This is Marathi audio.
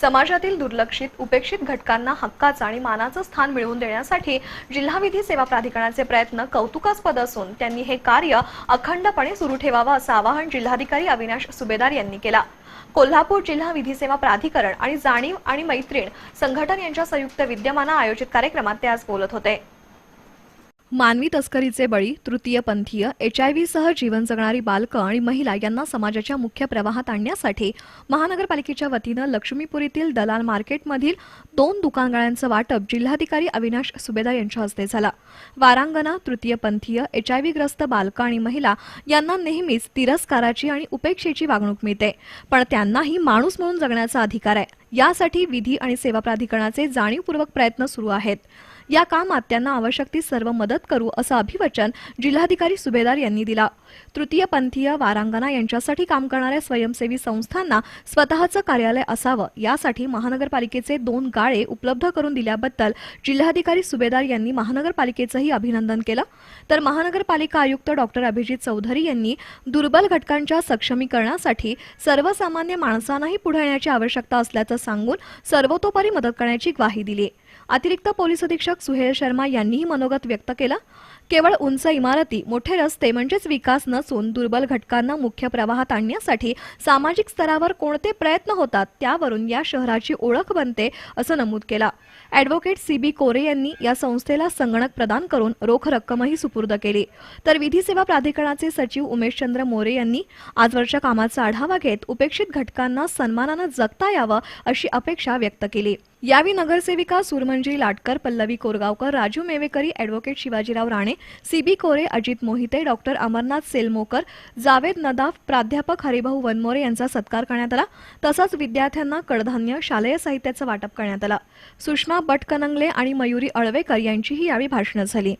समाजातील दुर्लक्षित, उपेक्षित घटकांना हक्काचं आणि मानाचं स्थान मिळवून देण्यासाठी जिल्हा विधी सेवा प्राधिकरणाचे प्रयत्न कौतुकास्पद असून त्यांनी हे कार्य अखंडपणे सुरू ठेवावं असं आवाहन जिल्हाधिकारी अविनाश सुभेदार यांनी केलं। कोल्हापूर जिल्हा विधी सेवा प्राधिकरण आणि जाणीव आणि मैत्रीण संघटन यांच्या संयुक्त विद्यमाने आयोजित कार्यक्रमात ते आज बोलत होते। मानवी तस्करीचे बळी, तृतीयपंथीय, HIV सह जीवन जगणारी बालकं आणि महिला यांना समाजाच्या मुख्य प्रवाहात आणण्यासाठी महानगरपालिकेच्या वतीनं लक्ष्मीपुरीतील दलाल मार्केटमधील 2 दुकानगाळ्यांचं वाटप जिल्हाधिकारी अविनाश सुभेदार यांच्या हस्ते झालं। वारांगना, तृतीयपंथीय, HIV ग्रस्त बालकं आणि महिला यांना नेहमीच तिरस्काराची आणि उपेक्षेची वागणूक मिळते, पण त्यांनाही माणूस म्हणून जगण्याचा अधिकार आहे। यासाठी विधी आणि सेवा प्राधिकरणाचे जाणीवपूर्वक प्रयत्न सुरू आहेत। या कामात त्यांना आवश्यक ती सर्व मदत करू असं अभिवचन जिल्हाधिकारी सुभेदार यांनी दिला। तृतीयपंथीय, वारांगना यांच्यासाठी काम करणाऱ्या स्वयंसेवी संस्थांना स्वतःचं कार्यालय असावं यासाठी महानगरपालिकेचे 2 गाळे उपलब्ध करून दिल्याबद्दल जिल्हाधिकारी सुभेदार यांनी महानगरपालिकेचंही अभिनंदन केलं। तर महानगरपालिका आयुक्त डॉक्टर अभिजित चौधरी यांनी दुर्बल घटकांच्या सक्षमीकरणासाठी सर्वसामान्य माणसांनाही पुढे येण्याची आवश्यकता असल्याचं सांगून सर्वतोपरी मदत करण्याची ग्वाही दिली। अतिरिक्त पोलीस अधीक्षक सुहेल शर्मा यांनीही मनोगत व्यक्त केलं। केवळ उंच इमारती, मोठे रस्ते म्हणजेच विकास नसून दुर्बल घटकांना मुख्य प्रवाहात आणण्यासाठी सामाजिक स्तरावर कोणते प्रयत्न होतात त्यावरून या शहराची ओळख बनते असं नमूद केलं। ॲडव्होकेट CB कोरे यांनी या संस्थेला संगणक प्रदान करून रोख रक्कमही सुपूर्द केली। तर विधी सेवा प्राधिकरणाचे सचिव उमेशचंद्र मोरे यांनी आजवरच्या कामाचा आढावा घेत उपेक्षित घटकांना सन्मानाने जगता यावं अशी अपेक्षा व्यक्त केली। यावेळी नगरसेविका सुरमंजी लाटकर, पल्लवी कोरगावकर, राजू मेवेकरी, ॲडव्होकेट शिवाजीराव राणे, CB कोरे, अजित मोहिते, डॉक्टर अमरनाथ सेलमोकर, जावेद नदाफ, प्राध्यापक हरिभाऊ वनमोरे यांचा सत्कार करण्यात आला। तसंच विद्यार्थ्यांना कडधान्य, शालेय साहित्याचं वाटप करण्यात आलं। सुषमा बटकनंगले आणि मयुरी अळवेकर यांचीही यावेळी भाषणं झाली।